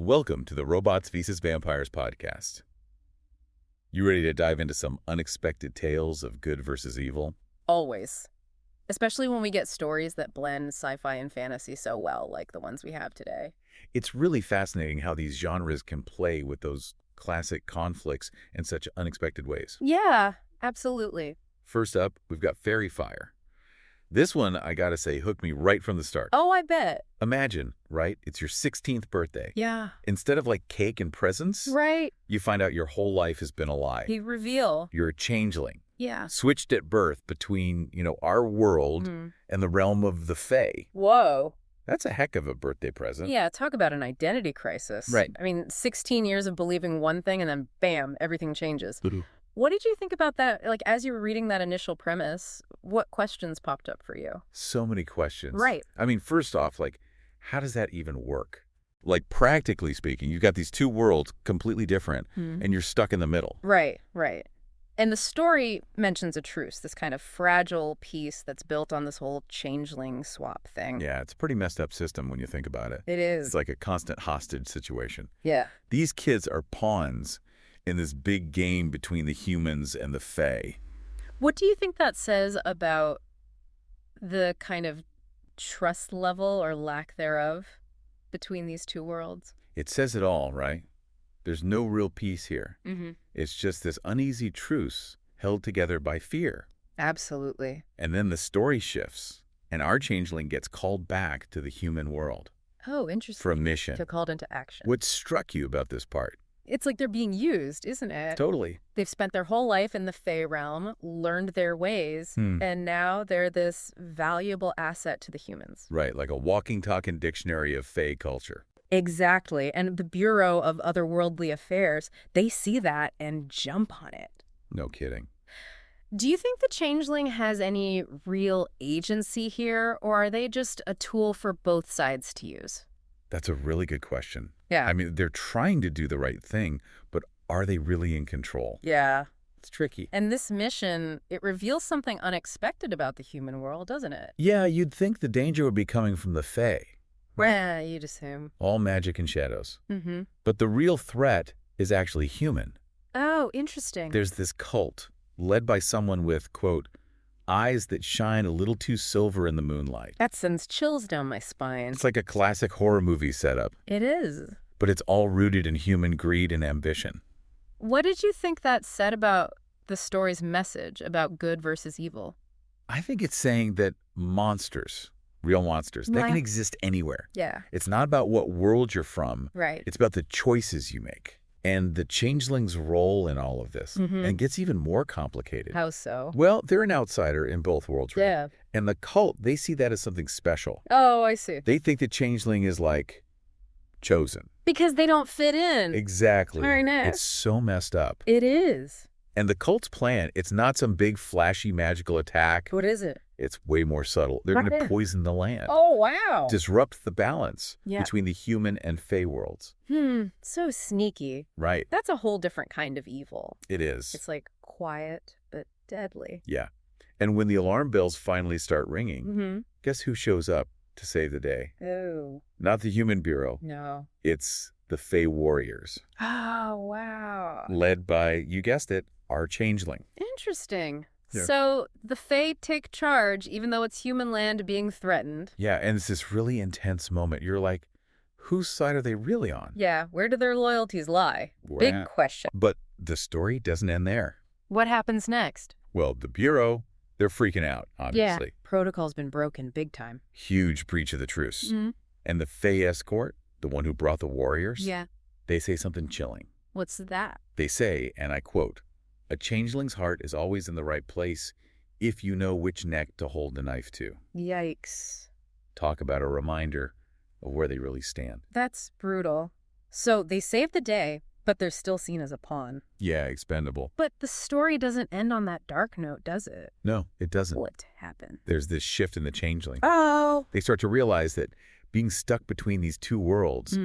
Welcome to the Robots vs. Vampires podcast. You ready to dive into some unexpected tales of good versus evil? Always. Especially when we get stories that blend sci-fi and fantasy so well, like the ones we have today. It's really fascinating how these genres can play with those classic conflicts in such unexpected ways. Yeah, absolutely. First up, we've got Fairy Fire. This one, I gotta say, hooked me right from the start. Oh, I bet. Imagine, right? It's your 16th birthday. Yeah. Instead of like cake and presents, Right. you find out your whole life has been a lie. The reveal. You're a changeling. Yeah. Switched at birth between, our world and the realm of the Fae. Whoa. That's a heck of a birthday present. Yeah, talk about an identity crisis. Right. I mean, 16 years of believing one thing and then bam, everything changes. What did you think about that? Like, as you were reading that initial premise, what questions popped up for you? So many questions. Right. I mean, first off, how does that even work? Like, practically speaking, you've got these two worlds completely different, and you're stuck in the middle. Right, right. And the story mentions a truce, this kind of fragile piece that's built on this whole changeling swap thing. Yeah, it's a pretty messed up system when you think about it. It is. It's like a constant hostage situation. Yeah. These kids are pawns in this big game between the humans and the Fae. What do you think that says about the kind of trust level or lack thereof between these two worlds? It says it all, right? There's no real peace here. It's just this uneasy truce held together by fear. Absolutely. And then the story shifts, and our changeling gets called back to the human world. Oh, interesting. For a mission. They're called into action. What struck you about this part? It's like they're being used, isn't it? Totally. They've spent their whole life in the Fae realm, learned their ways, and now they're this valuable asset to the humans. Right, like a walking, talking dictionary of Fae culture. Exactly. And the Bureau of Otherworldly Affairs, they see that and jump on it. No kidding. Do you think the changeling has any real agency here, or are they just a tool for both sides to use? That's a really good question. Yeah. I mean, they're trying to do the right thing, but are they really in control? Yeah. It's tricky. And this mission, it reveals something unexpected about the human world, doesn't it? Yeah, you'd think the danger would be coming from the Fae. Well, you'd assume. All magic and shadows. But the real threat is actually human. Oh, interesting. There's this cult led by someone with, quote, eyes that shine a little too silver in the moonlight. That sends chills down my spine. It's like a classic horror movie setup. It is. But it's all rooted in human greed and ambition. What did you think that said about the story's message about good versus evil? I think it's saying that monsters, real monsters, they can exist anywhere. Yeah. It's not about what world you're from. Right. It's about the choices you make. And the changeling's role in all of this. And it gets even more complicated. How so? Well, they're an outsider in both worlds. Right? Yeah. And the cult, they see that as something special. Oh, I see. They think the changeling is like chosen. Because they don't fit in. Exactly. Very nice. It's so messed up. It is. And the cult's plan, it's not some big flashy magical attack. What is it? It's way more subtle. They're going to poison the land. Oh, wow. Disrupt the balance Yeah. between the human and Fae worlds. So sneaky. Right. That's a whole different kind of evil. It is. It's like quiet but deadly. Yeah. And when the alarm bells finally start ringing, guess who shows up to save the day? Oh. Not the Human Bureau. No. It's the Fae Warriors. Oh, wow. Led by, you guessed it, our changeling. Interesting. Yeah. So the Fae take charge, even though it's human land being threatened. Yeah, and it's this really intense moment. You're like, whose side are they really on? Yeah, where do their loyalties lie? Big question. But the story doesn't end there. What happens next? Well, the Bureau, they're freaking out, obviously. Yeah, protocol's been broken big time. Huge breach of the truce. And the Fae escort, the one who brought the warriors, they say something chilling. What's that? They say, and I quote, a changeling's heart is always in the right place if you know which neck to hold the knife to. Yikes. Talk about a reminder of where they really stand. That's brutal. So they save the day, but they're still seen as a pawn. Yeah, expendable. But the story doesn't end on that dark note, does it? No, it doesn't. What happened? There's this shift in the changeling. Oh. They start to realize that being stuck between these two worlds,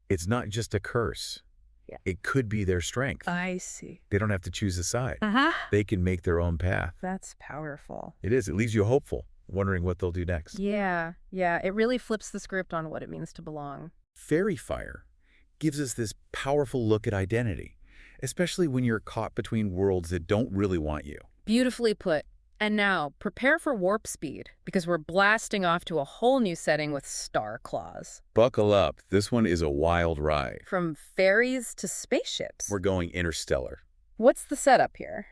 it's not just a curse. Yeah. It could be their strength. I see. They don't have to choose a side. Uh-huh. They can make their own path. That's powerful. It is. It leaves you hopeful, wondering what they'll do next. Yeah. It really flips the script on what it means to belong. Fairy Fire gives us this powerful look at identity, especially when you're caught between worlds that don't really want you. Beautifully put. And now, prepare for warp speed, because we're blasting off to a whole new setting with star claws. Buckle up. This one is a wild ride. From fairies to spaceships. We're going interstellar. What's the setup here?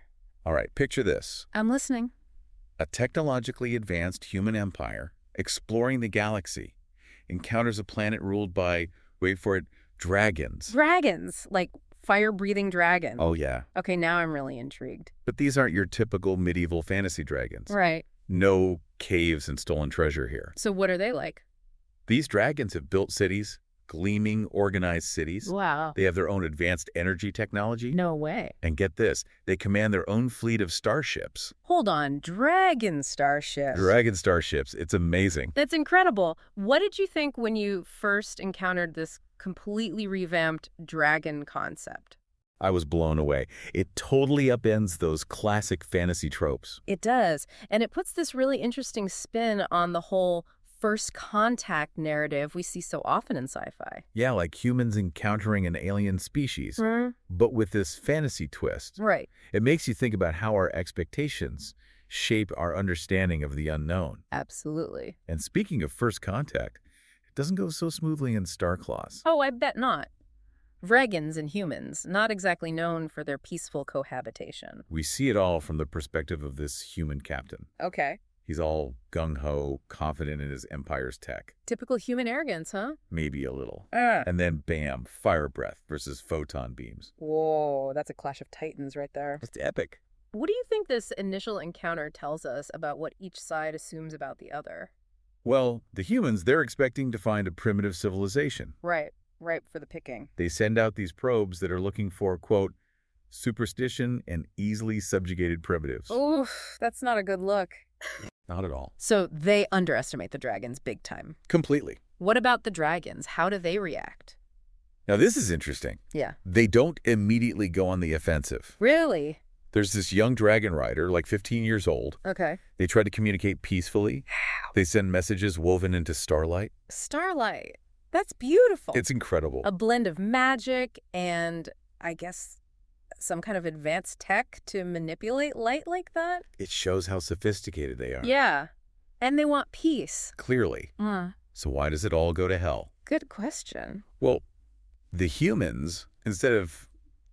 All right, picture this. I'm listening. A technologically advanced human empire exploring the galaxy encounters a planet ruled by, wait for it, dragons. Dragons, like fire-breathing dragons. Oh, yeah. Okay, now I'm really intrigued. But these aren't your typical medieval fantasy dragons. Right. No caves and stolen treasure here. So what are they like? These dragons have built cities, gleaming, organized cities. Wow. They have their own advanced energy technology. No way. And get this, they command their own fleet of starships. Hold on, dragon starships. Dragon starships. It's amazing. That's incredible. What did you think when you first encountered this completely revamped dragon concept? I was blown away. It totally upends those classic fantasy tropes. It does. And it puts this really interesting spin on the whole first contact narrative we see so often in sci-fi. Yeah, like humans encountering an alien species, but with this fantasy twist. Right. It makes you think about how our expectations shape our understanding of the unknown. Absolutely. And speaking of first contact, it doesn't go so smoothly in Starclaws. Oh, I bet not. Vregans and humans, not exactly known for their peaceful cohabitation. We see it all from the perspective of this human captain. Okay. He's all gung-ho, confident in his empire's tech. Typical human arrogance, huh? Maybe a little. And then bam, fire breath versus photon beams. Whoa, that's a clash of titans right there. It's epic. What do you think this initial encounter tells us about what each side assumes about the other? Well, the humans, they're expecting to find a primitive civilization. Right. Ripe for the picking. They send out these probes that are looking for, quote, superstition and easily subjugated primitives. Oof, that's not a good look. Not at all. So they underestimate the dragons big time. Completely. What about the dragons? How do they react? Now, this is interesting. Yeah. They don't immediately go on the offensive. Really? There's this young dragon rider, like 15 years old. Okay. They try to communicate peacefully. They send messages woven into starlight. Starlight. That's beautiful. It's incredible. A blend of magic and, I guess, some kind of advanced tech to manipulate light like that? It shows how sophisticated they are. Yeah. And they want peace. Clearly. So why does it all go to hell? Good question. Well, the humans, instead of,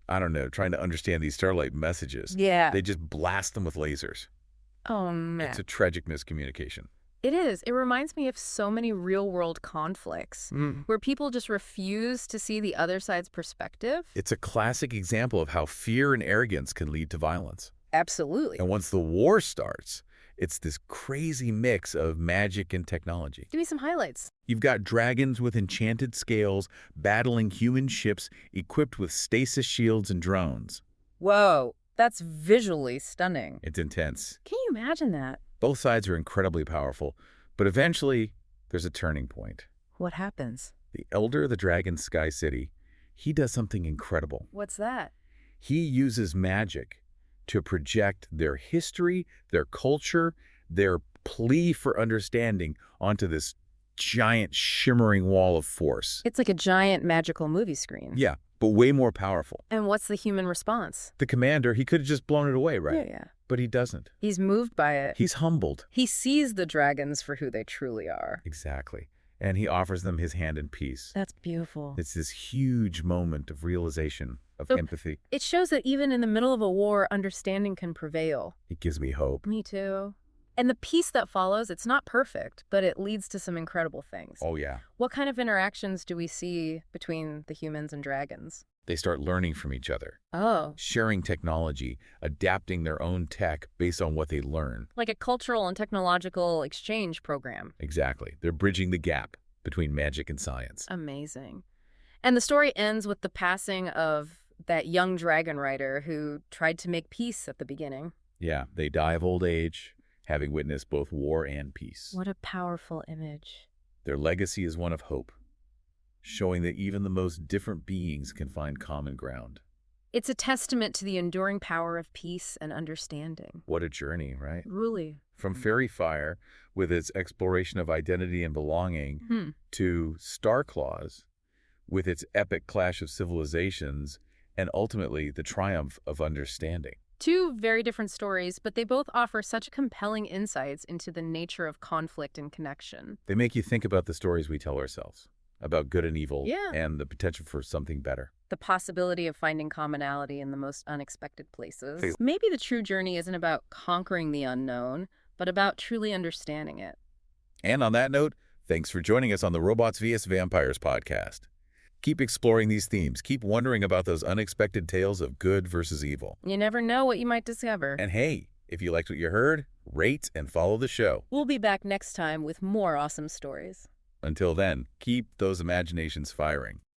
I don't know, trying to understand these starlight messages, they just blast them with lasers. Oh, man. It's a tragic miscommunication. It is. It reminds me of so many real-world conflicts where people just refuse to see the other side's perspective. It's a classic example of how fear and arrogance can lead to violence. Absolutely. And once the war starts, it's this crazy mix of magic and technology. Give me some highlights. You've got dragons with enchanted scales battling human ships equipped with stasis shields and drones. Whoa, that's visually stunning. It's intense. Can you imagine that? Both sides are incredibly powerful, but eventually there's a turning point. What happens? The elder of the Dragon Sky City, he does something incredible. What's that? He uses magic to project their history, their culture, their plea for understanding onto this giant shimmering wall of force. It's like a giant magical movie screen. Yeah, but way more powerful. And what's the human response? The commander, he could have just blown it away, right? Yeah. But he doesn't. He's moved by it. He's humbled. He sees the dragons for who they truly are. Exactly. And he offers them his hand in peace. That's beautiful. It's this huge moment of realization, of empathy. It shows that even in the middle of a war, understanding can prevail. It gives me hope. Me too. And the peace that follows, it's not perfect, but it leads to some incredible things. Oh, yeah. What kind of interactions do we see between the humans and dragons? They start learning from each other. Oh. Sharing technology, adapting their own tech based on what they learn. Like a cultural and technological exchange program. Exactly. They're bridging the gap between magic and science. Amazing. And the story ends with the passing of that young dragon rider who tried to make peace at the beginning. Yeah, they die of old age, having witnessed both war and peace. What a powerful image. Their legacy is one of hope, showing that even the most different beings can find common ground. It's a testament to the enduring power of peace and understanding. What a journey, right? Really. From Fairy Fire, with its exploration of identity and belonging, to Starclaws, with its epic clash of civilizations and ultimately the triumph of understanding. Two very different stories, but they both offer such compelling insights into the nature of conflict and connection. They make you think about the stories we tell ourselves, about good and evil, Yeah. and the potential for something better. The possibility of finding commonality in the most unexpected places. Maybe the true journey isn't about conquering the unknown, but about truly understanding it. And on that note, thanks for joining us on the Robots vs. Vampires podcast. Keep exploring these themes. Keep wondering about those unexpected tales of good versus evil. You never know what you might discover. And hey, if you liked what you heard, rate and follow the show. We'll be back next time with more awesome stories. Until then, keep those imaginations firing.